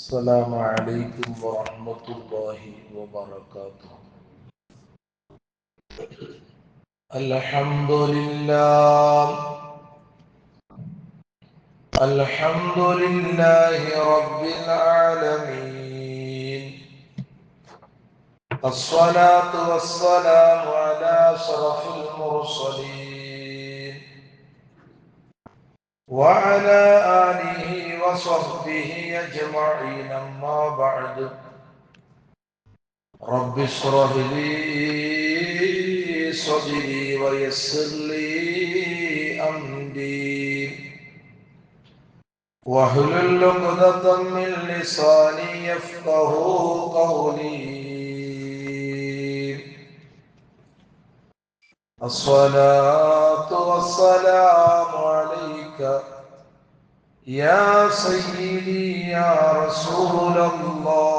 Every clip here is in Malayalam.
السلام عليكم ورحمة الله وبركاته. الحمد لله رب العالمين، الصلاة والسلام على أشرف المرسلين وعلى آله وصحبه أجمعين. أما بعد، رب اشرح لي صدري ويسر لي أمري واحلل عقدة من لساني يفقه قولي. الصلاة والسلام عليك يا سيدي يا رسول الله،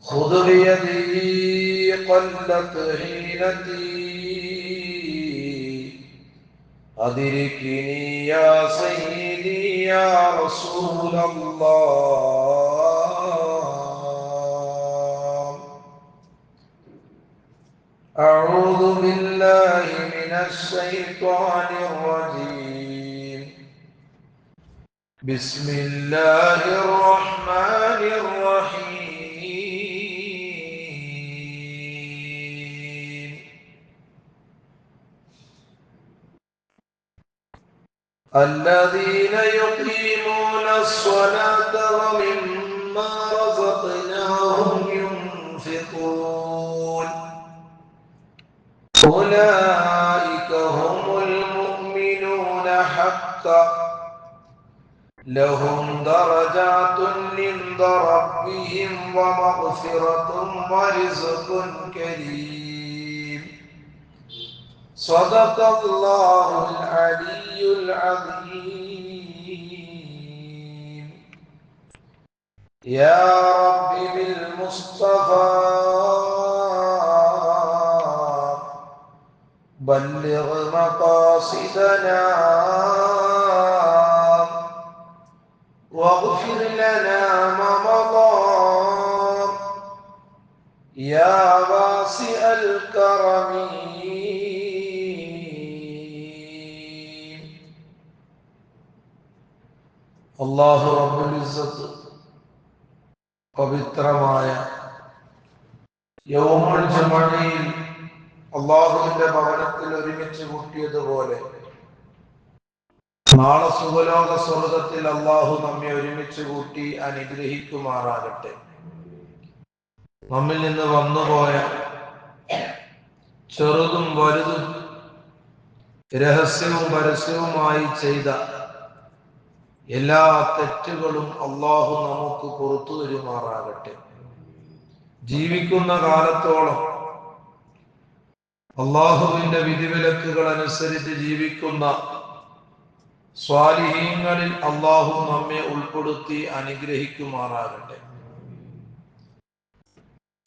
خذ بيدي قلت حيلتي أدركني يا سيدي يا رسول الله. أعوذ بالله من الشيطان الرجيم. بسم الله الرحمن الرحيم. الذين يقيمون الصلاة ومما رزقناهم ينفقون أولئك هم المؤمنون حقا، لهم درجات عند ربهم ومغفرة ورزق كريم. صدق الله العلي العظيم. يا رب بالمصطفى بلغ مقاصدنا واغفر لنا ما مضى يا واسع الكرم. അല്ലാഹു റബ്ബുൽ ഇസ്സത്ത് പവിത്രമായ യൗമുൽ ജുമഅയിൽ അല്ലാഹുവിന്റെ ഭവനത്തിൽ ഒരുമിച്ച് കൂട്ടിയതുപോലെ നാളെ സുഖലോക സ്വർഗ്ഗത്തിൽ അല്ലാഹു നമ്മെ ഒരുമിച്ച് കൂട്ടി അനുഗ്രഹിക്കുമാറാകട്ടെ. നമ്മിൽ നിന്ന് വന്നുപോയ ചെറുതും വലുതും രഹസ്യവും പരസ്യവുമായി ചെയ്ത എല്ലാ തെറ്റുകളും അല്ലാഹു നമുക്ക് പുറത്തു തരുമാറാകട്ടെ. ജീവിക്കുന്ന കാലത്തോളം അല്ലാഹുവിന്റെ വിധിവിലക്കുകൾ അനുസരിച്ച് ജീവിക്കുന്ന സ്വാലിഹീങ്ങളിൽ അല്ലാഹു നമ്മെ ഉൾപ്പെടുത്തി അനുഗ്രഹിക്കുമാറാകട്ടെ.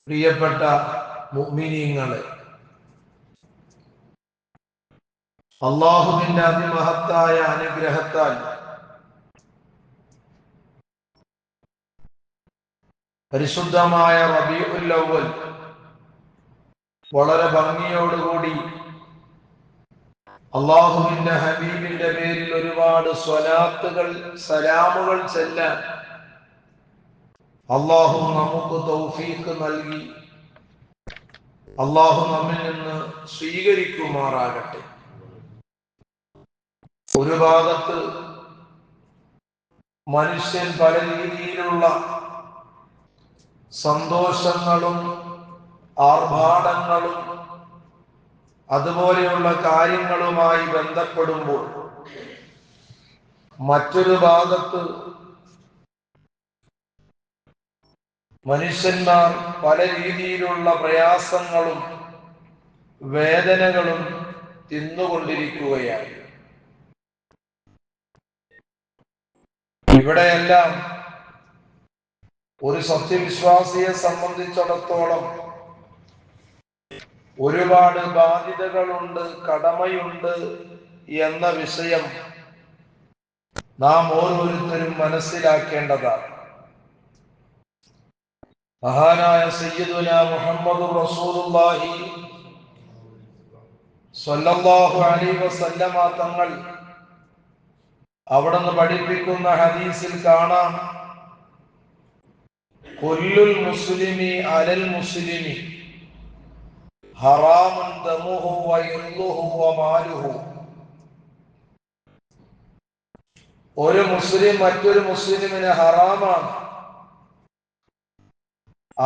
പ്രിയപ്പെട്ട മുഅ്മിനീങ്ങളെ, അല്ലാഹുവിന്റെ അതിമഹത്തായ അനുഗ്രഹത്താൽ പരിശുദ്ധമായ റബീഉൽ അവ്വൽ വളരെ ഭംഗിയോടുകൂടി അല്ലാഹുവിന്റെ ഹബീബിന്റെ പേരിൽ ഒരുപാട് സ്വലാത്തുകൾ സലാമുകൾ ചെല്ലാൻ അല്ലാഹു നമുക്ക് തൗഫീഖ് നൽകി. അല്ലാഹു നമ്മിൽ നിന്ന് സ്വീകരിക്കുമാറാകട്ടെ. ഒരു ഭാഗത്ത് മനുഷ്യൻ പല രീതിയിലുള്ള സന്തോഷങ്ങളും ആർഭാടങ്ങളും അതുപോലെയുള്ള കാര്യങ്ങളുമായി ബന്ധപ്പെടുമ്പോൾ, മറ്റൊരു ഭാഗത്ത് മനുഷ്യന്മാർ പല രീതിയിലുള്ള പ്രയാസങ്ങളും വേദനകളും തിന്നുകൊണ്ടിരിക്കുകയാണ്. ഇവിടെയെല്ലാം ഒരു സത്യവിശ്വാസിയെ സംബന്ധിച്ചിടത്തോളം ഒരുപാട് ബാധ്യതകളുണ്ട്, കടമയുണ്ട് എന്ന വിഷയം നാം ഓരോരുത്തരും മനസ്സിലാക്കേണ്ടതാണ്. മഹാനായ സയ്യിദുനാ മുഹമ്മദുർ റസൂലുള്ളാഹി സ്വല്ലല്ലാഹു അലൈഹി വസല്ലമ തങ്ങൾ അവിടുന്ന് പഠിപ്പിക്കുന്ന ഹദീസിൽ കാണാം, കുല്ലുൽ മുസ്ലിമി അലൽ മുസ്ലിമി ഹറാമുൻ ദമുഹു വഇർളുഹു വമാലുഹു. ഒരു മുസ്ലിം മറ്റൊരു മുസ്ലിമിന് ഹറാമാണ്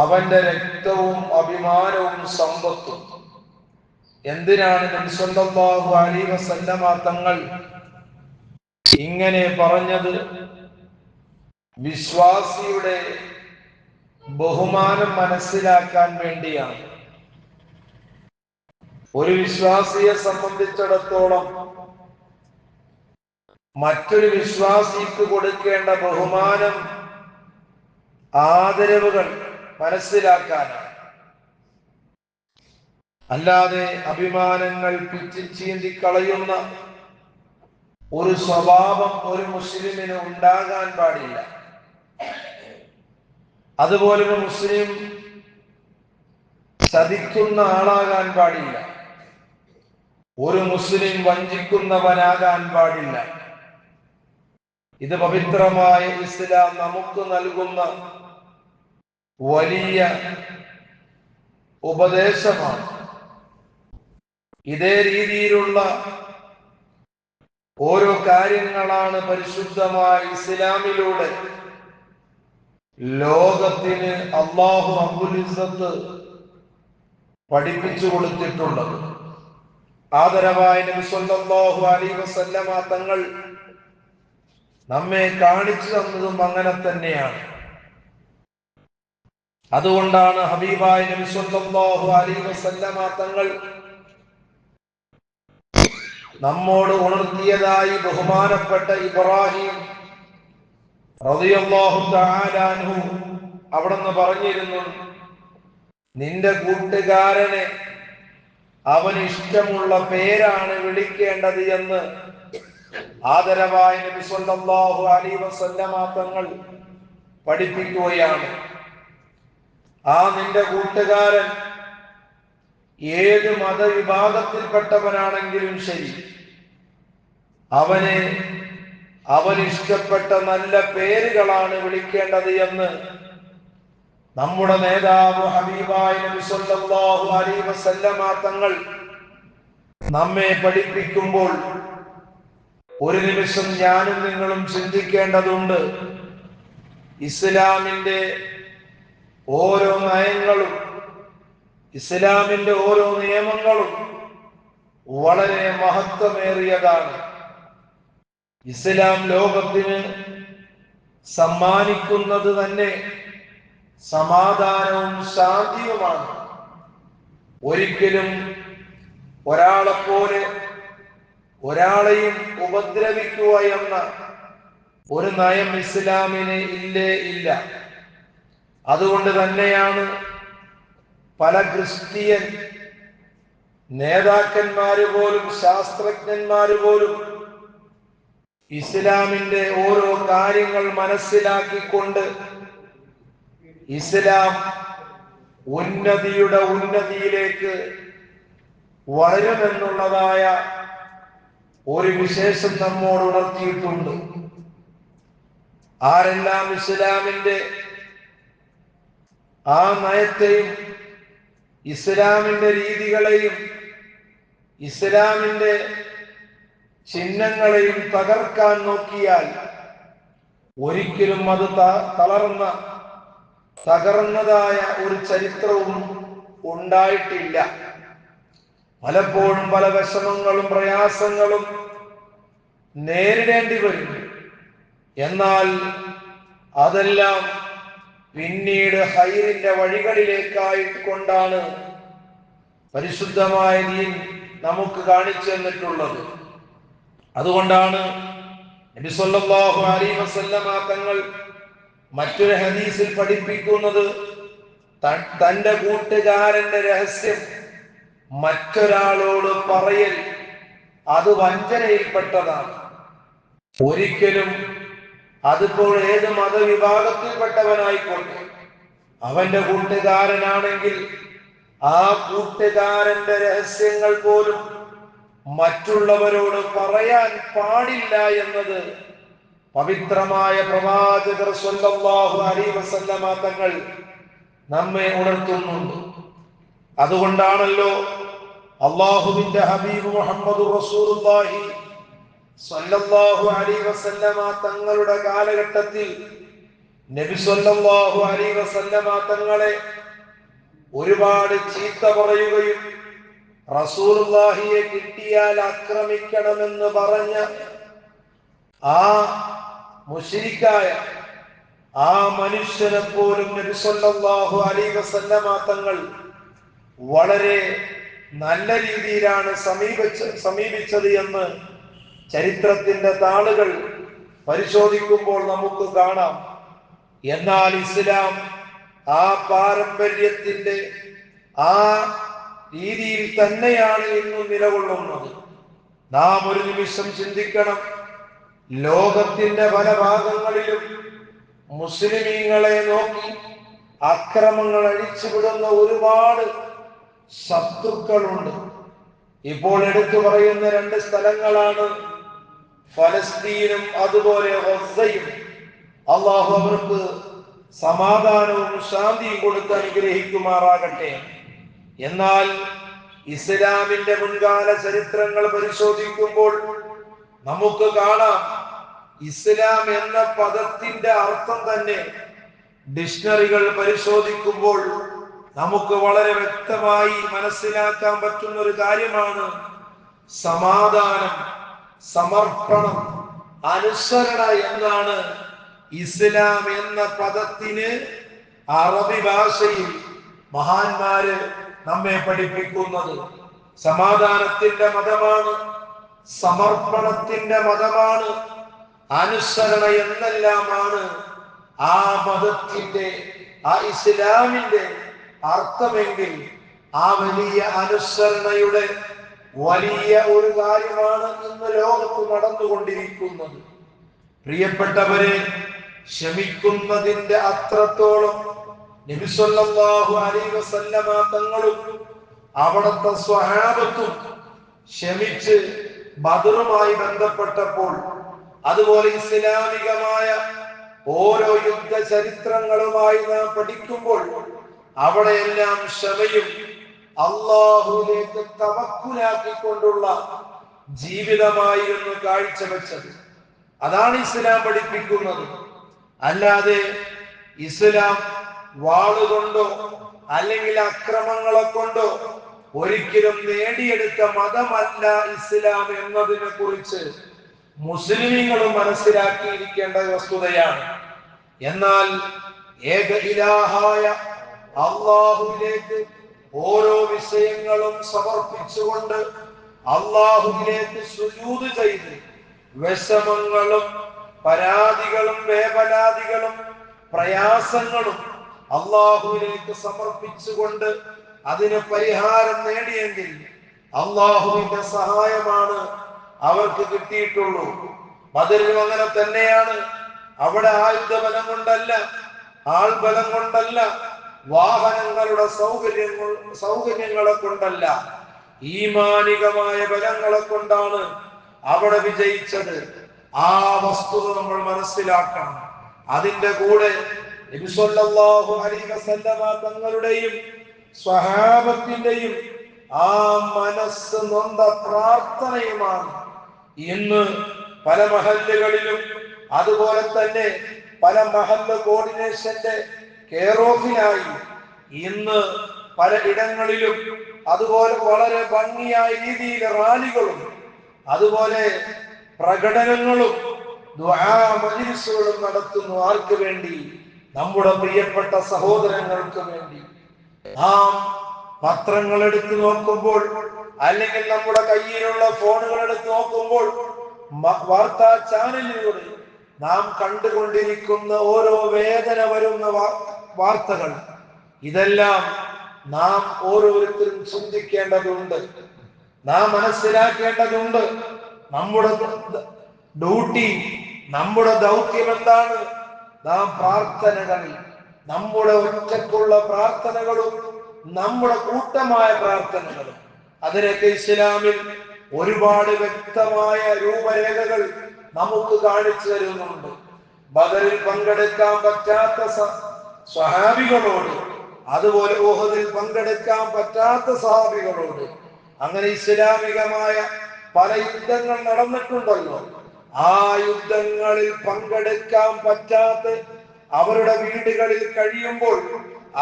അവന്റെ രക്തവും അഭിമാനവും സമ്പത്തും. എന്തിനാണ് നബി സല്ലല്ലാഹു അലൈഹി വസല്ലമ തങ്ങൾ ഇങ്ങനെ പറഞ്ഞത്? വിശ്വാസിയുടെ ബഹുമാനം മനസ്സിലാക്കാൻ വേണ്ടിയാണ്. ഒരു വിശ്വാസിയെ സംബന്ധിച്ചിടത്തോളം മറ്റൊരു വിശ്വാസിക്ക് കൊടുക്കേണ്ട ബഹുമാനം, ആദരവുകൾ മനസ്സിലാക്കാനാണ്. അല്ലാതെ അഭിമാനങ്ങൾ പിച്ചിച്ചീന്തിക്കളയുന്ന ഒരു സ്വഭാവം ഒരു മുസ്ലിമിന് ഉണ്ടാകാൻ പാടില്ല. അതുപോലെ ഒരു മുസ്ലിം ചതിക്കുന്ന ആളാകാൻ പാടില്ല. ഒരു മുസ്ലിം വഞ്ചിക്കുന്നവനാകാൻ പാടില്ല. ഇത് പവിത്രമായ ഇസ്ലാം നമുക്ക് നൽകുന്ന വലിയ ഉപദേശമാണ്. ഇതേ രീതിയിലുള്ള ഓരോ കാര്യങ്ങളാണ് പരിശുദ്ധമായ ഇസ്ലാമിലൂടെ ലോകത്തിന് അല്ലാഹു റബ്ബുൽ ഇസ്സത്ത് പഠിപ്പിച്ചു കൊടുത്തിട്ടുള്ളത്. ആദരവായ നബി സല്ലല്ലാഹു അലൈഹി വസല്ലമ തങ്ങൾ നമ്മെ കാണിച്ചു തന്നതും അങ്ങനെ തന്നെയാണ്. അതുകൊണ്ടാണ് ഹബീബായ നബി സല്ലല്ലാഹു അലൈഹി വസല്ലമ തങ്ങൾ നമ്മോട് ഉണർത്തിയതായി ബഹുമാനപ്പെട്ട ഇബ്രാഹിം റളിയല്ലാഹു തആല അൻഹു അവിടുന്ന് പറഞ്ഞിരുന്നു, നിന്റെ കൂട്ടുകാരനെ അവന് ഇഷ്ടമുള്ള പേരാണ് വിളിക്കേണ്ടത് എന്ന് ആദരവായ നബി സല്ലല്ലാഹു അലൈഹി വസല്ലമ തങ്ങൾ പഠിപ്പിക്കുകയാണ്. ആ നിന്റെ കൂട്ടുകാരൻ ഏത് മതവിഭാഗത്തിൽപ്പെട്ടവനാണെങ്കിലും ശരി, അവന് ഇഷ്ടപ്പെട്ട നല്ല പേരുകളാണ് വിളിക്കേണ്ടത് എന്ന് നമ്മുടെ നേതാവ് ഹബീബായ നബി സല്ലല്ലാഹു അലൈഹി വസല്ലമ തങ്ങൾ നമ്മെ പഠിപ്പിക്കുമ്പോൾ ഒരു നിമിഷം ഞാനും നിങ്ങളും ചിന്തിക്കേണ്ടതുണ്ട്. ഇസ്ലാമിന്റെ ഓരോ നയങ്ങളും ഇസ്ലാമിന്റെ ഓരോ നിയമങ്ങളും വളരെ മഹത്വമേറിയതാണ്. ഇസ്ലാം ലോകത്തിന് സമ്മാനിക്കുന്നത് തന്നെ സമാധാനവും ശാന്തിയുമാണ്. ഒരിക്കലും ഒരാളെയും ഉപദ്രവിക്കുക എന്ന ഒരു നയം ഇസ്ലാമിന് ഇല്ല. അതുകൊണ്ട് തന്നെയാണ് പല ക്രിസ്ത്യൻ നേതാക്കന്മാര് പോലും ശാസ്ത്രജ്ഞന്മാര് പോലും ഇസ്ലാമിന്റെ ഓരോ കാര്യങ്ങൾ മനസ്സിലാക്കിക്കൊണ്ട് ഇസ്ലാം ഉന്നതിയുടെ ഉന്നതിയിലേക്ക് വളരുമെന്നുള്ളതായ ഒരു വിശേഷം നമ്മോട് ഉണർത്തിയിട്ടുണ്ട്. ആരെല്ലാം ഇസ്ലാമിന്റെ ആ നയത്തെയും ഇസ്ലാമിന്റെ രീതികളെയും ഇസ്ലാമിന്റെ ചിഹ്നങ്ങളെയും തകർക്കാൻ നോക്കിയാൽ ഒരിക്കലും അത് തകർന്നതായ ഒരു ചരിത്രവും ഉണ്ടായിട്ടില്ല. പലപ്പോഴും പല വിഷമങ്ങളും പ്രയാസങ്ങളും നേരിടേണ്ടി വരും. എന്നാൽ അതെല്ലാം പിന്നീട് ഹൈറിന്റെ വഴികളിലേക്കായിക്കൊണ്ടാണ് പരിശുദ്ധമായ ദീൻ നമുക്ക് കാണിച്ചു തന്നിട്ടുള്ളത്. അതുകൊണ്ടാണ് നബി സല്ലല്ലാഹു അലൈഹി വസല്ലമ തങ്ങൾ മറ്റൊരു ഹദീസിൽ പഠിപ്പിക്കുന്നത്, തന്റെ കൂട്ടുകാരന്റെ രഹസ്യം മറ്റൊരാളോട് പറയൽ അത് വഞ്ചനയിൽപ്പെട്ടതാണ്. ഒരിക്കലും അതിപ്പോൾ ഏത് മതവിഭാഗത്തിൽപ്പെട്ടവനായിക്കോട്ടെ, അവന്റെ കൂട്ടുകാരനാണെങ്കിൽ ആ കൂട്ടുകാരന്റെ രഹസ്യങ്ങൾ പോലും മറ്റുള്ളവരോട് പറയാൻ പാടില്ല എന്നത് പവിത്രമായ പ്രവാചകർ സ്വല്ലല്ലാഹു അലൈഹി വസല്ലമ തങ്ങൾ നമ്മെ ഉണർത്തുന്നുണ്ട്. അതുകൊണ്ടാണല്ലോ അല്ലാഹുവിന്റെ ഹബീബ് മുഹമ്മദ് റസൂലുള്ളാഹി സ്വല്ലല്ലാഹു അലൈഹി വസല്ലമ തങ്ങളുടെ കാലഘട്ടത്തിൽ നബി സ്വല്ലല്ലാഹു അലൈഹി വസല്ലമ തങ്ങളെ ഒരുപാട് ചീത്ത പറയുകയും റസൂലുള്ളാഹിയെ കിട്ടിയാൽ ആക്രമിക്കണമെന്ന് പറഞ്ഞ ആ മുശ്രിക്കായ ആ മനുഷ്യനെ പോലും നബി സല്ലല്ലാഹു അലൈഹി വസല്ലമ തങ്ങൾ വളരെ നല്ല രീതിയിലാണ് സമീപിച്ചത് എന്ന് ചരിത്രത്തിന്റെ താളുകൾ പരിശോധിക്കുമ്പോൾ നമുക്ക് കാണാം. എന്നാൽ ഇസ്ലാം ആ പാരമ്പര്യത്തിന്റെ ആ രീതിയിൽ തന്നെയാണ് ഇന്നും നിലകൊള്ളുന്നത്. നാം ഒരു നിമിഷം ചിന്തിക്കണം. ലോകത്തിന്റെ പല ഭാഗങ്ങളിലും മുസ്ലിമീങ്ങളെ നോക്കി അക്രമങ്ങൾ അഴിച്ചുവിടുന്ന ഒരുപാട് ശത്രുക്കളുണ്ട്. ഇപ്പോൾ എടുത്തു പറയുന്ന രണ്ട് സ്ഥലങ്ങളാണ് ഫലസ്തീനും അതുപോലെ ഗസയും. അള്ളാഹു അവർക്ക് സമാധാനവും ശാന്തിയും കൊടുത്ത് അനുഗ്രഹിക്കുമാറാകട്ടെ. എന്നാൽ ഇസ്ലാമിന്റെ മുൻകാല ചരിത്രങ്ങൾ പരിശോധിക്കുമ്പോൾ നമുക്ക് കാണാം, ഇസ്ലാം എന്ന പദത്തിന്റെ അർത്ഥം തന്നെ ഡിക്ഷണറികൾ പരിശോധിക്കുമ്പോൾ നമുക്ക് വളരെ വ്യക്തമായി മനസ്സിലാക്കാൻ പറ്റുന്ന ഒരു കാര്യമാണ് സമാധാനം, സമർപ്പണം, അനുസരണ എന്നാണ് ഇസ്ലാം എന്ന പദത്തിന് അറബി ഭാഷയിൽ മഹാന്മാര് നമ്മെ പഠിപ്പിക്കുന്നത്. സമാധാനത്തിന്റെ മതമാണ്, സമർപ്പണത്തിന്റെ മതമാണ്, അനുസരണ എന്നെല്ലാമാണ് ആ മതത്തിന്റെ ആ ഇസ്ലാമിന്റെ അർത്ഥമെങ്കിൽ ആ വലിയ അനുസരണയുടെ വലിയ ഒരു കാര്യമാണ് ഇന്ന് ലോകത്ത് നടന്നുകൊണ്ടിരിക്കുന്നത്. പ്രിയപ്പെട്ടവരെ, ക്ഷമിക്കുന്നതിന്റെ അത്രത്തോളം നബി സല്ലല്ലാഹു അലൈഹി വസല്ലമ തങ്ങളും അവിടുത്തെ സ്വഹാബത്തും ക്ഷമിച്ച് ബദറുമായി ബന്ധപ്പെട്ടപ്പോൾ, അതുപോലെ ഇസ്ലാമികമായ ഓരോ യുദ്ധ ചരിത്രങ്ങളുമായി നാം പഠിക്കുമ്പോൾ അവിടെയെല്ലാം ക്ഷമയും അല്ലാഹുവിലേക്ക് തവക്കുലാക്കിക്കൊണ്ടുള്ള ജീവിതമായിരുന്നു കാഴ്ചവെച്ചത്. അതാണ് ഇസ്ലാം പഠിപ്പിക്കുന്നത്. അല്ലാതെ ഇസ്ലാം വാളുകൊണ്ടോ അല്ലെങ്കിൽ അക്രമങ്ങളെ കൊണ്ടോ ഒരിക്കലും നേടിയെടുത്ത മതമല്ല ഇസ്ലാം എന്നതിനെ കുറിച്ച് മുസ്ലിമീങ്ങളും മനസ്സിലാക്കിയിരിക്കേണ്ട വസ്തുതയാണ്. എന്നാൽ ഏക ഇലാഹായ അല്ലാഹുവിലേക്ക് ഓരോ വിഷയങ്ങളും സമർപ്പിച്ചുകൊണ്ട് അല്ലാഹുവിലേക്ക് സുജൂദ് ചെയ്ത് വിഷമങ്ങളും പരാതികളും വേവലാതികളും പ്രയാസങ്ങളും അല്ലാഹുവിലേക്ക് സമർപ്പിച്ചുകൊണ്ട് അതിന് പരിഹാരം നേടിയെങ്കിൽ അല്ലാഹുവിന്റെ സഹായമാണ് അവർക്ക് കിട്ടിയിട്ടുള്ളൂ. ബദറിലും അങ്ങനെ തന്നെയാണ്. അവിടെ ആയുധബലം കൊണ്ടല്ല, ആൾബലം കൊണ്ടല്ല, വാഹനങ്ങളുടെ സൗകര്യങ്ങളെ കൊണ്ടല്ല, ഈമാനികമായ ബലങ്ങളെ കൊണ്ടാണ് അവിടെ വിജയിച്ചത്. ആ വസ്തുത നമ്മൾ മനസ്സിലാക്കണം. അതിന്റെ കൂടെ നബി സല്ലല്ലാഹു അലൈഹി വസല്ലമ തങ്ങളുടെയും സ്വഹാബത്തിന്റെയും ആ മനസ്സ് നൊന്ത പ്രാർത്ഥനയുമാണ് ഇന്ന് പല മഹല്ലുകളിലും, അതുപോലെ തന്നെ പല മഹല്ല് കോർഡിനേഷന്റെ കെയറോഫിനായി ഇന്ന് പല ഇടങ്ങളിലും അതുപോലെ വളരെ ഭംഗിയായ രീതിയിൽ റാലികളും അതുപോലെ പ്രകടനങ്ങളും ദുആ മജ്‌ലിസുകളും നടത്തുന്നു. ആർക്ക് വേണ്ടി? നമ്മുടെ പ്രിയപ്പെട്ട സഹോദരങ്ങൾക്ക് വേണ്ടി. നാം പത്രങ്ങൾ എടുത്തു നോക്കുമ്പോൾ അല്ലെങ്കിൽ നമ്മുടെ കയ്യിലുള്ള ഫോണുകൾ എടുത്തു നോക്കുമ്പോൾ വാർത്താ ചാനലിലൂടെ നാം കണ്ടുകൊണ്ടിരിക്കുന്ന ഓരോ വേദന വരുന്ന വാർത്തകൾ, ഇതെല്ലാം നാം ഓരോരുത്തരും ചിന്തിക്കേണ്ടതുണ്ട്. നാം മനസ്സിലാക്കേണ്ടതുണ്ട്. നമ്മുടെ ഡ്യൂട്ടി, നമ്മുടെ ദൗത്യം എന്താണ്? നാം പ്രാർത്ഥനകളിൽ, നമ്മുടെ ഒറ്റക്കുള്ള പ്രാർത്ഥനകളും നമ്മുടെ കൂട്ടമായ പ്രാർത്ഥനകളും, അതിനൊക്കെ ഇസ്ലാമിൽ ഒരുപാട് വ്യക്തമായ രൂപരേഖകൾ നമുക്ക് കാണിച്ചു തരുന്നുണ്ട്. ബദറിൽ പങ്കെടുക്കാൻ പറ്റാത്ത സ്വഹാബികളോട്, അതുപോലെ ഉഹദിൽ പങ്കെടുക്കാൻ പറ്റാത്ത സ്വഹാബികളോട്, അങ്ങനെ ഇസ്ലാമികമായ പല യുദ്ധങ്ങൾ നടന്നിട്ടുണ്ടല്ലോ. ആ യുദ്ധങ്ങളിൽ പങ്കെടുക്കാൻ പറ്റാത്ത അവരുടെ വീടുകളിൽ കഴിയുമ്പോൾ,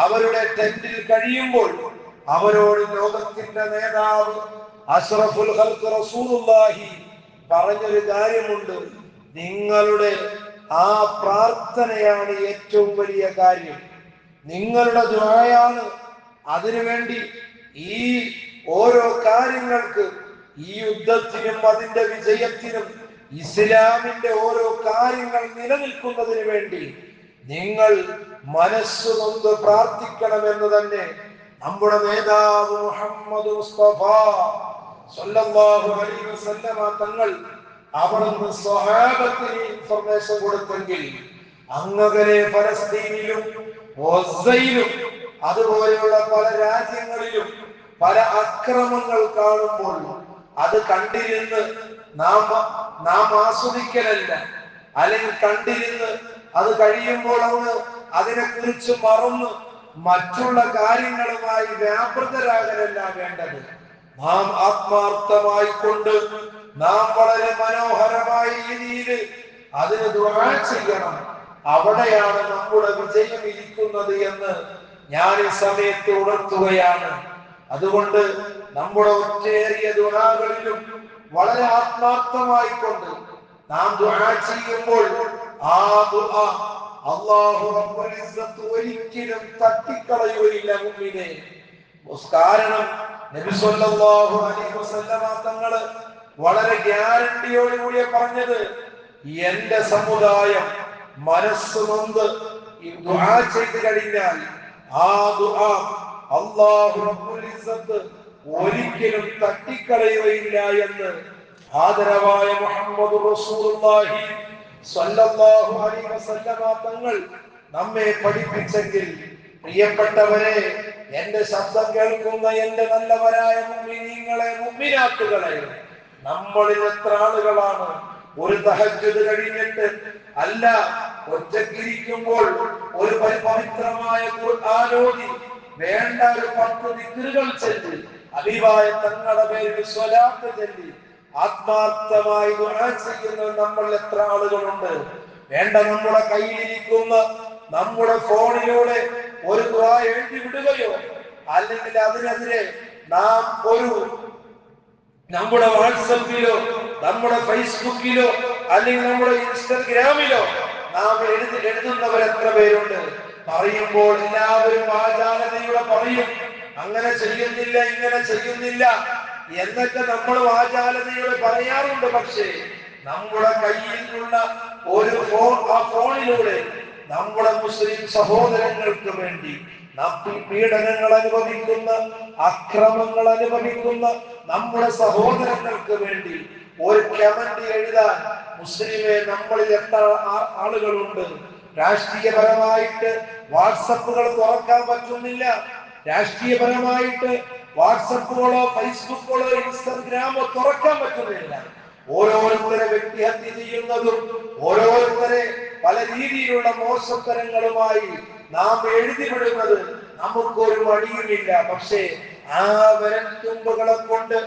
അവരുടെ ടെന്റിൽ കഴിയുമ്പോൾ, അവരോട് ലോകത്തിന്റെ നേതാവ് അഷ്റഫുൽ ഖൽഖ് റസൂലുള്ളാഹി പറഞ്ഞൊരു കാര്യമുണ്ട്: നിങ്ങളുടെ ആ പ്രാർത്ഥനയാണ് ഏറ്റവും വലിയ കാര്യം, നിങ്ങളുടെ ദുആയാണ്. അതിനുവേണ്ടി ഈ ഓരോ കാര്യങ്ങൾക്ക്, ഈ യുദ്ധത്തിനും അതിന്റെ വിജയത്തിനും, ഇസ്ലാമിന്റെ ഓരോ കാര്യങ്ങൾ നിലനിൽക്കുന്നതിന് വേണ്ടി നിങ്ങൾ മനസ്സുകൊണ്ട് പ്രാർത്ഥിക്കണമെന്ന് തന്നെ നമ്മുടെ നേതാവ് മുഹമ്മദ് മുസ്തഫ സല്ലല്ലാഹു അലൈഹി വസല്ലമ തങ്ങൾ അവിടുന്ന് സ്വഹാബത്തിന് ഇൻഫർമേഷൻ കൊടുത്തെങ്കിൽ, അങ്ങനെ ഫലസ്തീനിലും ഗസയിലും അതുപോലെയുള്ള പല രാജ്യങ്ങളിലും പല അക്രമങ്ങൾ കാണുമ്പോൾ അത് കണ്ടിരുന്ന് നാം ആസ്വദിക്കലല്ല, അല്ലെങ്കിൽ കണ്ടിരുന്ന് അത് കഴിയുമ്പോൾ അവന് അതിനെക്കുറിച്ച് മറന്ന് മറ്റുള്ള കാര്യങ്ങളുമായി വ്യാപൃതരാകലല്ല വേണ്ടത്. നാം ആത്മാർത്ഥമായി കൊണ്ട് നാം വളരെ മനോഹരമായ രീതിയിൽ അതിന് ദുആ ചെയ്യണം. അവിടെയാണ് നമ്മുടെ വിജയം ഇരിക്കുന്നത് എന്ന് ഞാൻ ഈ സമയത്ത് ഉണർത്തുകയാണ്. അതുകൊണ്ട് നമ്മുടെ ഒറ്റയേറിയ ദുആകളിലും വളരെ ആത്മാർത്ഥമായി കൊണ്ട് നാം ദുആ ചെയ്യുമ്പോൾ ആ ദുആ അല്ലാഹു റബ്ബുൽ ഇസ്സത്ത് ഒരിക്കലും തട്ടിക്കളയുകയില്ല മുഅ്മിനേ. കാരണം നബി സല്ലല്ലാഹു അലൈഹി വസല്ലമ തങ്ങൾ വളരെ ഗ്യാരണ്ടിയോടുകൂടി പറഞ്ഞത്, എന്റെ സമുദായം മനസ്സുകൊണ്ട് ദുആ ചെയ്തു കഴിഞ്ഞാൽ ആ ദുആ അല്ലാഹു റബ്ബുൽ ഇസ്സത്ത് ഒരിക്കലും തട്ടിക്കളയുകയില്ല എന്ന് ആദരവായ മുഹമ്മദ് റസൂലുള്ളാഹി സ്വല്ലല്ലാഹു അലൈഹി വസല്ലമ തങ്ങൾ നമ്മെ പഠിപ്പിച്ചെങ്കിൽ, പ്രിയപ്പെട്ടവരെ, എന്റെ ശബ്ദം കേൾക്കുന്ന എന്റെ നല്ലവരായ മുഅ്മിനീങ്ങളെ, മുഅ്മിനാത്തുകളെ, നമ്മളിൽ എത്ര ആളുകളാണ് ഒരു തഹജ്ജുദ് കഴിഞ്ഞിട്ട് അല്ല ഒറ്റക്കിരിക്കുമ്പോൾ ഒരു പവിത്രമായ ഖുർആൻ ഓതി വേണ്ട ഒരു 10 ദിക്റുകൾ ചൊല്ലി ഹബീബായ തങ്ങളുടെ പേരിൽ സ്വലാത്ത് ചൊല്ലി ആത്മാർത്ഥമായി ദുആ ചെയ്യുന്ന നമ്മൾ എത്ര ആളുകളുണ്ട്? വേണ്ട, നമ്മുടെ കയ്യിലിരിക്കുന്ന നമ്മുടെ ഫോണിലൂടെ ഒരു ദുആ എഴുതി വിടുകയോ, അല്ലെങ്കിൽ അതിനെതിരെ നാം നമ്മുടെ വാട്സപ്പിലോ നമ്മുടെ ഫേസ്ബുക്കിലോ അല്ലെങ്കിൽ നമ്മുടെ ഇൻസ്റ്റഗ്രാമിലോ നാം എഴുതുന്നവർ എത്ര പേരുണ്ട്? പറയുമ്പോൾ എല്ലാവരും വാചാലതയോടെ പറയും, അങ്ങനെ ചെയ്യുന്നില്ല, ഇങ്ങനെ ചെയ്യുന്നില്ല എന്നൊക്കെ നമ്മൾ വാചാലതയോടെ പറയാറുണ്ട്. പക്ഷേ നമ്മുടെ കയ്യിലുള്ള ഒരു ഫോണിലൂടെ നമ്മുടെ മുസ്ലിം സഹോദരങ്ങൾക്ക് വേണ്ടി പീഡനങ്ങൾ അനുഭവിക്കുന്ന, അക്രമങ്ങൾ അനുഭവിക്കുന്ന നമ്മുടെ സഹോദരങ്ങൾക്ക് വേണ്ടി ഒരു കമന്റ് എഴുതാൻ മുസ്ലിമെ നമ്മളിൽ എത്ര ആളുകളുണ്ട്? രാഷ്ട്രീയപരമായിട്ട് വാട്സപ്പുകൾ തുറക്കാൻ പറ്റുന്നില്ല, രാഷ്ട്രീയപരമായിട്ട് വാട്സപ്പുകളോ ഫേസ്ബുക്കുകളോ ഇൻസ്റ്റഗ്രാമോ തുറക്കാൻ പറ്റുന്നില്ല. ഓരോരുത്തരെ വ്യക്തിഹത്യ ചെയ്യുന്നതും ഓരോരുത്തരെ പല രീതിയിലുള്ള മോശത്തരങ്ങളുമായി നാം എഴുതിവിടുന്നത് നമുക്കൊരു മടിയുമില്ല. പക്ഷേ ആ വിരൽത്തുമ്പുകളെ കൊണ്ട്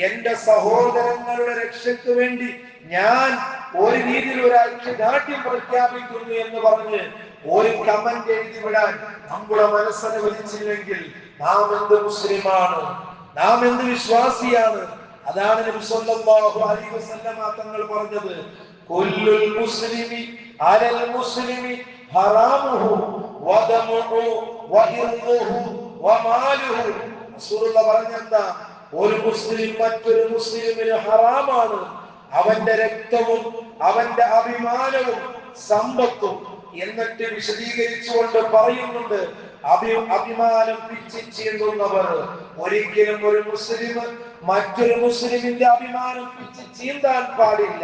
എന്റെ സഹോദരങ്ങളുടെ രക്ഷയ്ക്ക് വേണ്ടി ഞാൻ ഒരു രീതിയിൽ ഒരു ഐക്യദാർഢ്യം പ്രഖ്യാപിക്കുന്നു എന്ന് പറഞ്ഞ് ഒരു കമന്റ് എഴുതിവിടാൻ നമ്മുടെ മനസ്സനുവദിച്ചില്ലെങ്കിൽ നാം എന്ത് മുസ്ലിമാണ്? നാം എന്ത് വിശ്വാസിയാണ്? അതാണ് നബി സല്ലല്ലാഹു അലൈഹി വസല്ലമ തങ്ങൾ പറഞ്ഞത്, കുല്ലുൽ മുസ്ലിമി അലൽ മുസ്ലിമി ഹറാമുഹു വദമുഹു വഇർദുഹു വമാലുഹു. റസൂലുള്ളാഹി പറഞ്ഞെന്താ? ഒരു മുസ്ലിം മറ്റൊരു മുസ്ലിമിന് ഹറാമാണ്, അവന്റെ രക്തവും അവന്റെ അഭിമാനവും സമ്പത്തും. എന്നിട്ട് വിശദീകരിച്ചുകൊണ്ട് പറയുന്നുണ്ട്, അഭിമാനം പിച്ചി ചീന്തുന്നവർ. ഒരിക്കലും ഒരു മുസ്ലിം മറ്റൊരു മുസ്ലിമിന്റെ അഭിമാനം പിച്ചി ചീന്താൻ പാടില്ല.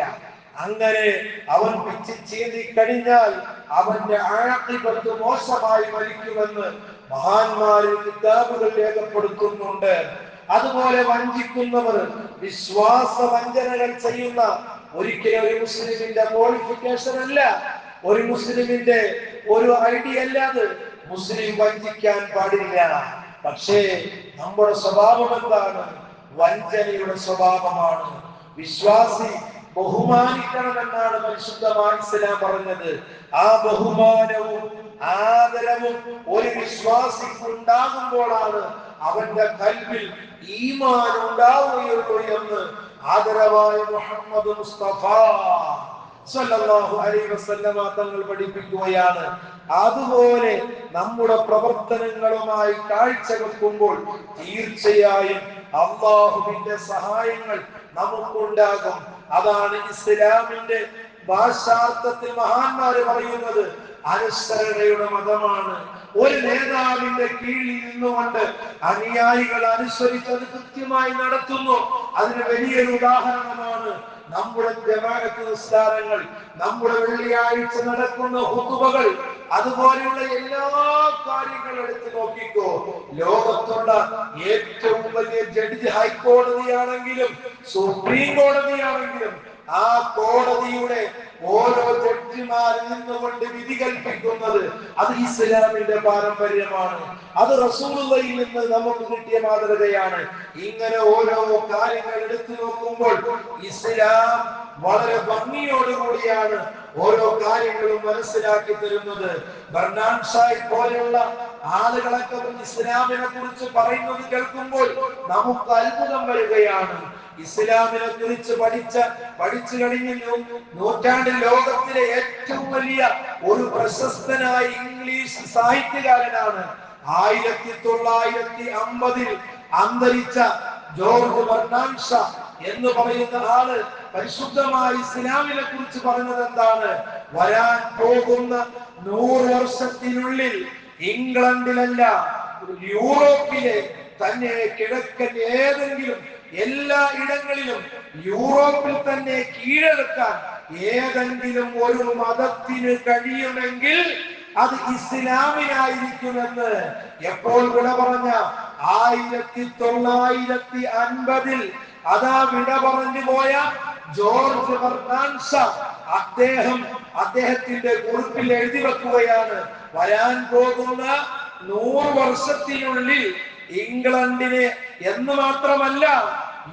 അങ്ങനെ അവൻ പിച്ചി ചീന്തി കഴിഞ്ഞാൽ അവന്റെ ആഖിബത്ത് മോശമായി മരിക്കുമെന്ന് മഹാന്മാരിൽ കിതാബുകൾ രേഖപ്പെടുത്തുന്നുണ്ട്. അതുപോലെ വഞ്ചിക്കുന്നവർ, വിശ്വാസ വഞ്ചനകൾ ചെയ്യുന്ന ഒരിക്കലും ഒരു മുസ്ലിമിന്റെ ക്വാളിഫിക്കേഷൻ അല്ല, ഒരു മുസ്ലിമിന്റെ ഒരു ഐഡിയ അല്ല അത്. മുസ്ലിം വഞ്ചിക്കാൻ പാടില്ല. പക്ഷേ നമ്മുടെ സ്വഭാവം എന്താണ്? വഞ്ചനയുടെ സ്വഭാവമാണ്. വിശ്വാസി ബഹുമാനിക്കണമെന്നാണ് പരിശുദ്ധമായ ഇസ്ലാം പറഞ്ഞത്. ആ ബഹുമാനവും ആദരവും ഒരു വിശ്വാസിക്ക് ഉണ്ടാകുമ്പോഴാണ് അവന്റെ കൽബിൽ ഈമാൻ ഉണ്ടാവുകയുള്ളൂ എന്ന് ആദരവായ മുഹമ്മദ് മുസ്തഫ സല്ലല്ലാഹു അലൈഹി വസല്ലമ തങ്ങൾ പഠിപ്പിക്കുകയാണ്. അതുപോലെ നമ്മുടെ പ്രവർത്തനങ്ങളുമായി കാഴ്ചവെക്കുമ്പോൾ തീർച്ചയായും അല്ലാഹുവിന്റെ സഹായങ്ങൾ നമുക്കുണ്ടാകും. അതാണ് ഇസ്ലാമിന്റെ ഭാഷാർത്ഥത്തിൽ മഹാന്മാര് പറയുന്നത് അനുസരണയുടെ മതമാണ്. ഒരു നേതാവിന്റെ കീഴിൽ നിന്നുകൊണ്ട് അനുയായികൾ അനുസരിച്ചത് കൃത്യമായി നടത്തുന്നു. അതിന് വലിയൊരു ഉദാഹരണമാണ് നമ്മുടെ ജമാഅത്ത് നിസ്കാരങ്ങൾ, നമ്മുടെ വെള്ളിയാഴ്ച നടക്കുന്ന ഖുതുബകൾ, അതുപോലെയുള്ള എല്ലാ കാര്യങ്ങളും എടുത്ത് നോക്കിക്കോ. ലോകത്തുള്ള ഏറ്റവും വലിയ ജഡ്ജി ഹൈക്കോടതിയാണെങ്കിലും സുപ്രീം കോടതിയാണെങ്കിലും ആ കോടതിയുടെ ഓരോ ജഡ്ജിമാരിൽ നിന്നുകൊണ്ട് വിധി കൽപ്പിക്കുന്നത് അത് ഇസ്ലാമിന്റെ പാരമ്പര്യമാണ്. അത് റസൂലുള്ളാഹിയിൽ നിന്ന് നമുക്ക് കിട്ടിയ മാതൃകയാണ്. ഇങ്ങനെ ഓരോ കാര്യങ്ങൾ എടുത്തു നോക്കുമ്പോൾ ഇസ്ലാം വളരെ ഭംഗിയോടുകൂടിയാണ് ഓരോ കാര്യങ്ങളും മനസ്സിലാക്കി തരുന്നത്. ബർനാൻ ഷായ് പോലെയുള്ള ആളുകളൊക്കെ ഇസ്ലാമിനെ കുറിച്ച് പറയുന്നത് കേൾക്കുമ്പോൾ നമുക്ക് അത്ഭുതം വരികയാണ്. ഇസ്ലാമിനെ കുറിച്ച് പഠിച്ചു കഴിഞ്ഞ നൂറ്റാണ്ടിൽ ലോകത്തിലെ ഏറ്റവും വലിയ ഒരു പ്രശസ്തനായ ഇംഗ്ലീഷ് സാഹിത്യകാരനാണ്. 1950 അന്തരിച്ച ജോർജ് ബർനാൻ ഷാ എന്ന് പറയുന്ന ആള് പരിശുദ്ധമായ ഇസ്ലാമിനെ കുറിച്ച് പറഞ്ഞത് എന്താണ്? വരാൻ പോകുന്ന 100 വർഷത്തിനുള്ളിൽ ഇംഗ്ലണ്ടിലല്ല യൂറോപ്പിലെ തന്നെ കിഴക്കൻ ഏതെങ്കിലും എല്ലാ ഇടങ്ങളിലും യൂറോപ്പിൽ തന്നെ കീഴടക്കാൻ ഏതെങ്കിലും ഒരു മതത്തിന് കഴിയുമെങ്കിൽ അത് ഇസ്ലാമിനായിരിക്കുമെന്ന് എപ്പോൾ വിട പറഞ്ഞ 1950 അതാ വിട പറഞ്ഞു പോയ ജോർജ് ബർനാൻ ഷാ അദ്ദേഹത്തിന്റെ കുറിപ്പിൽ എഴുതി വെക്കുകയാണ്, വരാൻ പോകുന്ന 100 വർഷത്തിനുള്ളിൽ ഇംഗ്ലണ്ടിനെ എന്ന് മാത്രമല്ല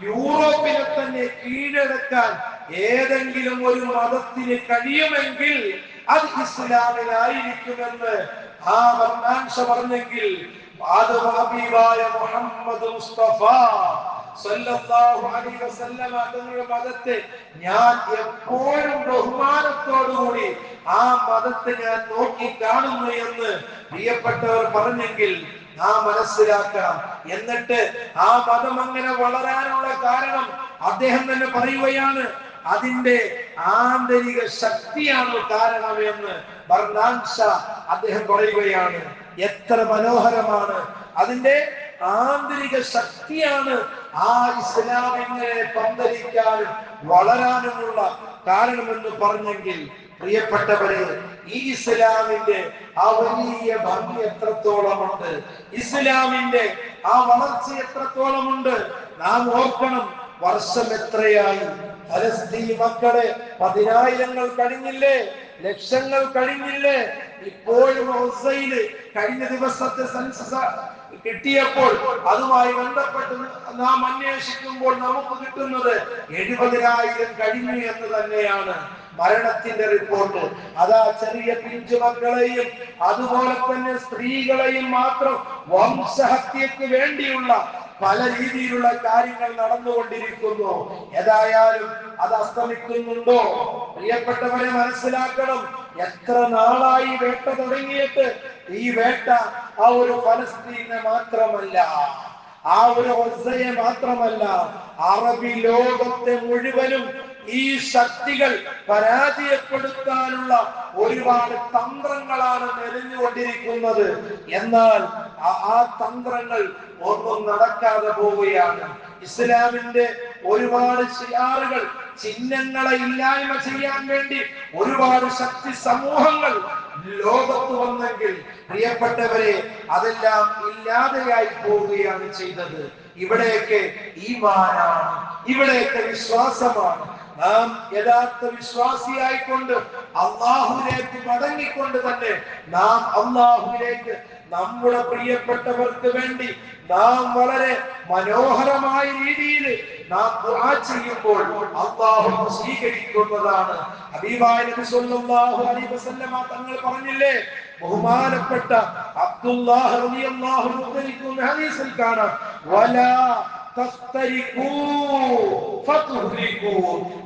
യൂറോപ്പിനെ തന്നെ കീഴടക്കാൻ ഏതെങ്കിലും ഒരു മതത്തിന് കഴിയുമെങ്കിൽ അത് ഇസ്ലാമിലായിരിക്കുമെന്ന് ആ ബർനാൻ ഷാ പറഞ്ഞെങ്കിൽ അത് ഹബീബായ മുഹമ്മദ് മുസ്തഫ സല്ലല്ലാഹു അലൈഹി വസല്ലമ തങ്ങളുടെ മതത്തെ ഞാൻ എപ്പോഴും ബഹുമാനത്തോടുകൂടി ആ മതത്തെ ഞാൻ നോക്കി കാണുന്നു എന്ന് പ്രിയപ്പെട്ടവർ പറഞ്ഞെങ്കിൽ നാം മനസ്സിലാക്കണം. എന്നിട്ട് ആ മതം അങ്ങനെ വളരാനുള്ള കാരണം അദ്ദേഹം തന്നെ പറയുകയാണ്, അതിന്റെ ആന്തരിക ശക്തിയാണ് കാരണമെന്ന് ബർനാൻ ഷാ അദ്ദേഹം പറയുകയാണ്. എത്ര മനോഹരമാണ്! അതിന്റെ ആന്തരിക ശക്തിയാണ് ആ ഇസ്ലാമിനെ പന്തലിക്കാനും വളരാനുമുള്ള കാരണമെന്ന് പറഞ്ഞെങ്കിൽ പ്രിയപ്പെട്ടവരെ, ഈ ഇസ്ലാമിന്റെ ആ വലിയ ഭംഗി എത്രത്തോളമുണ്ട്, ഇസ്ലാമിന്റെ ആ വളർച്ച എത്രത്തോളമുണ്ട് നാം ഓർക്കണം. വർഷം എത്രയായി? ഫലസ്തീൻ മക്കളെ 10,000 കഴിഞ്ഞില്ലേ, ലക്ഷങ്ങൾ കഴിഞ്ഞില്ലേ? ഇപ്പോഴും ഗസയില് കഴിഞ്ഞ ദിവസത്തെ സെൻസസ് കിട്ടിയപ്പോൾ അതുമായി ബന്ധപ്പെട്ട് നാം അന്വേഷിക്കുമ്പോൾ നമുക്ക് കിട്ടുന്നത് 70,000 കഴിഞ്ഞു എന്ന് തന്നെയാണ് മരണത്തിന്റെ റിപ്പോർട്ട്. അതാ ചെറിയ പിഞ്ചു മക്കളെയും അതുപോലെ തന്നെ സ്ത്രീകളെയും മാത്രം വംശഹത്യക്ക് വേണ്ടിയുള്ള പല രീതിയിലുള്ള കാര്യങ്ങൾ നടന്നുകൊണ്ടിരിക്കുന്നു. ഏതായാലും അത് അസ്തമിക്കുന്നുണ്ടോ? പ്രിയപ്പെട്ടവരെ മനസ്സിലാക്കണം, എത്ര നാളായി വേട്ട തുടങ്ങിയിട്ട്. ഈ വേട്ട ആ ഒരു ഫലസ്തീനെ മാത്രമല്ല, ആ ഒരു ഗസയെ മാത്രമല്ല, അറബി ലോകത്തെ മുഴുവനും ഈ ശക്തികൾ പരാജയപ്പെടുത്താനുള്ള ഒരുപാട് തന്ത്രങ്ങളാണ് മെനഞ്ഞുകൊണ്ടിരിക്കുന്നത്. എന്നാൽ ആ തന്ത്രങ്ങൾ ഒന്നും നടക്കാതെ പോവുകയാണ്. ഇസ്ലാമിന്റെ ഒരുപാട് ശിയാറുകൾ, ചിഹ്നങ്ങളെ ഇല്ലായ്മ ചെയ്യാൻ വേണ്ടി ഒരുപാട് ശക്തി സമൂഹങ്ങൾ ലോകത്ത് വന്നെങ്കിൽ പ്രിയപ്പെട്ടവരെ, അതെല്ലാം ഇല്ലാതെയായി പോവുകയാണ് ചെയ്തത്. ഇവിടെയൊക്കെ ഈമാനാണ്, ഇവിടെയൊക്കെ വിശ്വാസമാണ്. നാം യഥാർത്ഥ വിശ്വാസിയായിക്കൊണ്ട് അള്ളാഹുവിലേക്ക് മടങ്ങിക്കൊണ്ട് തന്നെ നാം അള്ളാഹുവിലേക്ക് നമ്മുടെ പ്രിയപ്പെട്ടവർക്ക് വേണ്ടി നാം വളരെ മനോഹരമായ രീതിയിൽ നാം ദുആ ചെയ്യുമ്പോൾ അല്ലാഹു സ്വീകരിക്കുന്നതാണ്. ഹബീബായ നബി സല്ലല്ലാഹു അലൈഹി വസല്ലമ തങ്ങൾ പറഞ്ഞില്ലേ, ബഹുമാനപ്പെട്ട അബ്ദുല്ലാഹ് റളിയല്ലാഹു അൻഹു ഉദ്ധരിക്കുന്ന ഹദീസിൽ കാണാം, വലാ തസ്തരിഖൂ ഫതുഹ്ലിഖൂ,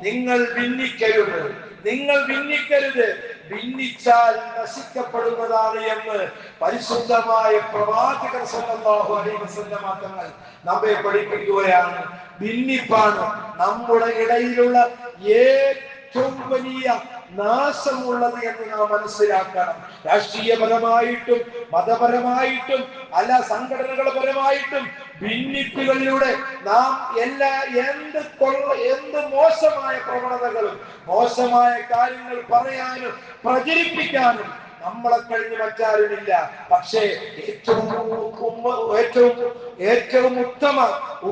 നിങ്ങൾ ഭിന്നിക്കരുത്, നിങ്ങൾ ഭിന്നിക്കരുത്, ഭിന്നിച്ചാൽ നശിക്കപ്പെടുന്നതാണ് എന്ന് പരിശുദ്ധമായ പ്രവാചകർ സല്ലല്ലാഹു അലൈഹി വസല്ലമ തങ്ങൾ നമ്മെ പഠിപ്പിക്കുകയാണ്. ഭിന്നിപ്പാണ് നമ്മുടെ ഇടയിലുള്ള ഏറ്റവും വലിയ നാശമുള്ളത് എന്ന് നാം മനസ്സിലാക്കണം. രാഷ്ട്രീയപരമായിട്ടും മതപരമായിട്ടും അല്ല സംഘടനകളപരമായിട്ടും ഭിന്നിപ്പുകളിലൂടെ നാം എന്ത് മോശമായ പ്രവണതകളും മോശമായ കാര്യങ്ങൾ പറയാനും പ്രചരിപ്പിക്കാനും നമ്മളെ കഴിഞ്ഞ് മറ്റാരുമില്ല. പക്ഷേ ഏറ്റവും ഉത്തമ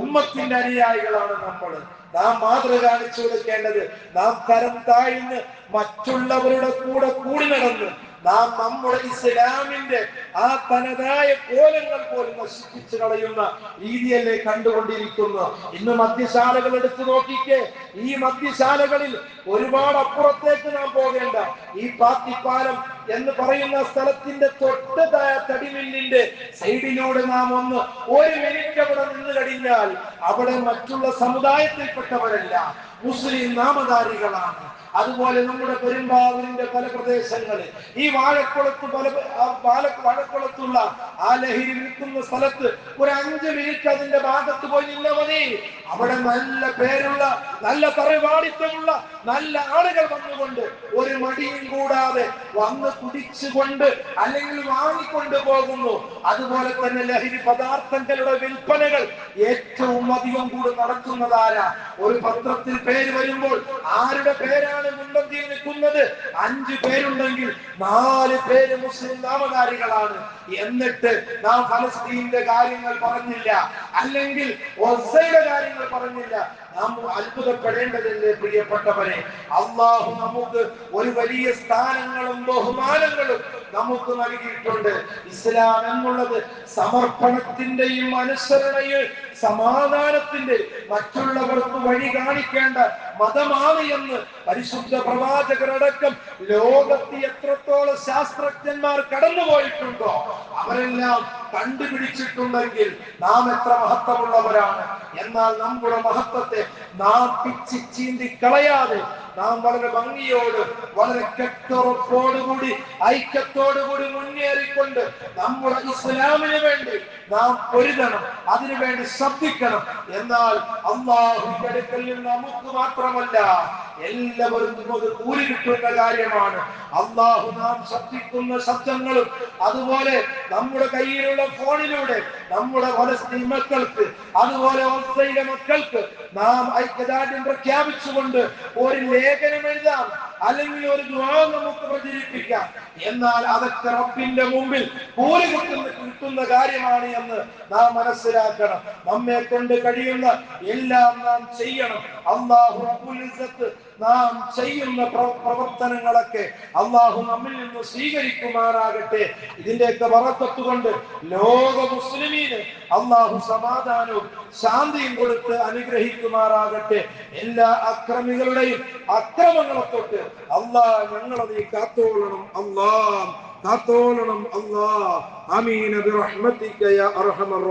ഉമ്മത്തിന്റെ അനുയായികളാണ് നമ്മൾ. നാം മാതൃക കാണിച്ചു കൊടുക്കേണ്ടത്, നാം തരം താഴ്ന്ന് മറ്റുള്ളവരുടെ കൂടെ കൂടി നടന്ന് നാം നമ്മുടെ ഇസ്ലാമിന്റെ ആ തനതായ കോലങ്ങൾ പോലും നശിപ്പിച്ചു കളയുന്ന രീതിയല്ലേ കണ്ടുകൊണ്ടിരിക്കുന്നു. ഇന്ന് മദ്യശാലകൾ എടുത്തു നോക്കിക്കേ, ഈ മദ്യശാലകളിൽ ഒരുപാട് അപ്പുറത്തേക്ക് നാം പോകേണ്ട. ഈ പാത്തിപ്പാലം എന്ന് പറയുന്ന സ്ഥലത്തിന്റെ തൊട്ട് തടിമില്ലിന്റെ സൈഡിലൂടെ നാം ഒരു മിനിറ്റ് അവിടെ നിന്ന് കഴിഞ്ഞാൽ അവിടെ മറ്റുള്ള സമുദായത്തിൽപ്പെട്ടവരല്ല, മുസ്ലിം നാമധാരികളാണ്. അതുപോലെ നമ്മുടെ പെരുമ്പാവൂരിന്റെ പല പ്രദേശങ്ങളിൽ ഈ വാഴക്കുളത്തുള്ള ആ ലഹരി നിൽക്കുന്ന സ്ഥലത്ത് ഒരു 5 മിനിറ്റ് അതിന്റെ ഭാഗത്ത് പോയി നിന്നാൽ മതി. അവിടെ നല്ല പേരുള്ള, നല്ല തറവാടിത്തമുള്ള നല്ല ആളുകൾ വന്നുകൊണ്ട് ഒരു മടിയും കൂടാതെ വന്ന് കുടിച്ചുകൊണ്ട് അല്ലെങ്കിൽ വാങ്ങിക്കൊണ്ട് പോകുന്നു. അതുപോലെ തന്നെ ലഹരി പദാർത്ഥങ്ങളുടെ വിൽപ്പനകൾ ഏറ്റവും അധികം കൂടി നടത്തുന്നതാരാ? ഒരു പത്രത്തിൽ പേര് വരുമ്പോൾ ആരുടെ പേരാണ് മുൻപന്തിയിൽ നിൽക്കുന്നത്? 5 പേരുണ്ടെങ്കിൽ 4 പേര് മുസ്ലിം നാമധാരികളാണ്. എന്നിട്ട് നാം ഫലസ്തീന്റെ കാര്യങ്ങൾ പറഞ്ഞില്ല, അല്ലെങ്കിൽ ഒസയുടെ കാര്യങ്ങൾ പറഞ്ഞില്ല. നാം അത്ഭുതപ്പെടേണ്ടതല്ലേ പ്രിയപ്പെട്ടവരെ? അള്ളാഹു നമുക്ക് ഒരു വലിയ സ്ഥാനങ്ങളും ബഹുമാനങ്ങളും നമുക്ക് നൽകിയിട്ടുണ്ട്. ഇസ്ലാം എന്നുള്ളത് സമർപ്പണത്തിന്റെയും അനുസരണയും സമാധാനത്തിന്റെ, മറ്റുള്ളവർക്ക് വഴി കാണിക്കേണ്ട മതമാണ് എന്ന് പരിശുദ്ധ പ്രവാചകരടക്കം ലോകത്ത് എത്രത്തോളം ശാസ്ത്രജ്ഞന്മാർ കടന്നുപോയിട്ടുണ്ടോ അവരെല്ലാം കണ്ടുപിടിച്ചിട്ടുണ്ടെങ്കിൽ നാം എത്ര മഹത്വമുള്ളവരാണ്. എന്നാൽ നമ്മുടെ മഹത്വത്തെ നാം പിച്ചി ചീന്തി കളയാതെ നാം വളരെ ഭംഗിയോട്, വളരെ കെട്ടുറപ്പോടുകൂടി, ഐക്യത്തോടുകൂടി മുന്നേറിക്കൊണ്ട് നമ്മുടെ ഇസ്ലാമിന് വേണ്ടി നാം പൊരുതണം, അതിനുവേണ്ടി ശ്രദ്ധിക്കണം. എന്നാൽ അല്ലാഹുവിന്റെ അടുക്കൽ നിന്ന് നമുക്ക് മാത്രമല്ല എല്ലാവർക്കും അത് കൂലി കിട്ടുന്ന കാര്യമാണ്. അല്ലാഹു നാം ശ്രദ്ധിക്കുന്ന ശബ്ദങ്ങളും അതുപോലെ നമ്മുടെ കയ്യിലുള്ള ഫോണിലൂടെ നമ്മുടെ ഫലസ്തീൻ മക്കൾക്ക്, അതുപോലെ ഓസ്ട്രേലിയ മക്കൾക്ക് നാം ഐക്യദാർഢ്യം പ്രഖ്യാപിച്ചുകൊണ്ട് ഒരു ലേഖനം എഴുതാം, അല്ലെങ്കിൽ ഒരു ദുആ നമുക്ക് പ്രചരിപ്പിക്കാം. എന്നാൽ അതൊക്കെ റബ്ബിന്റെ മുമ്പിൽ കൂലി കിട്ടുന്ന കാര്യമാണ് എന്ന് നാം മനസ്സിലാക്കണം. നമ്മെ കൊണ്ട് കഴിയുന്ന എല്ലാം നാം ചെയ്യണം. അല്ലാഹു റബ്ബുൽ ഇസ്സത്ത് നാം ചെയ്യുന്ന പ്രവർത്തനങ്ങളൊക്കെ അല്ലാഹു നമ്മിൽ നിന്ന് സ്വീകരിക്കുമാറാകട്ടെ. ഇതിന്റെയൊക്കെ ബറക്കത്ത് കൊണ്ട് ലോക മുസ്ലിമീന് അല്ലാഹു സമാധാനവും ശാന്തിയും കൊടുത്ത് അനുഗ്രഹിക്കുമാറാകട്ടെ. എല്ലാ അക്രമികളുടെയും അക്രമങ്ങളെ തൊട്ട് അല്ലാഹ് ഞങ്ങളെ നീ കാത്തോളണം, അല്ലാഹ് കാത്തോളണം, അല്ലാഹ്. ആമീൻ ബിറഹ്മതിക യാ അർഹമർ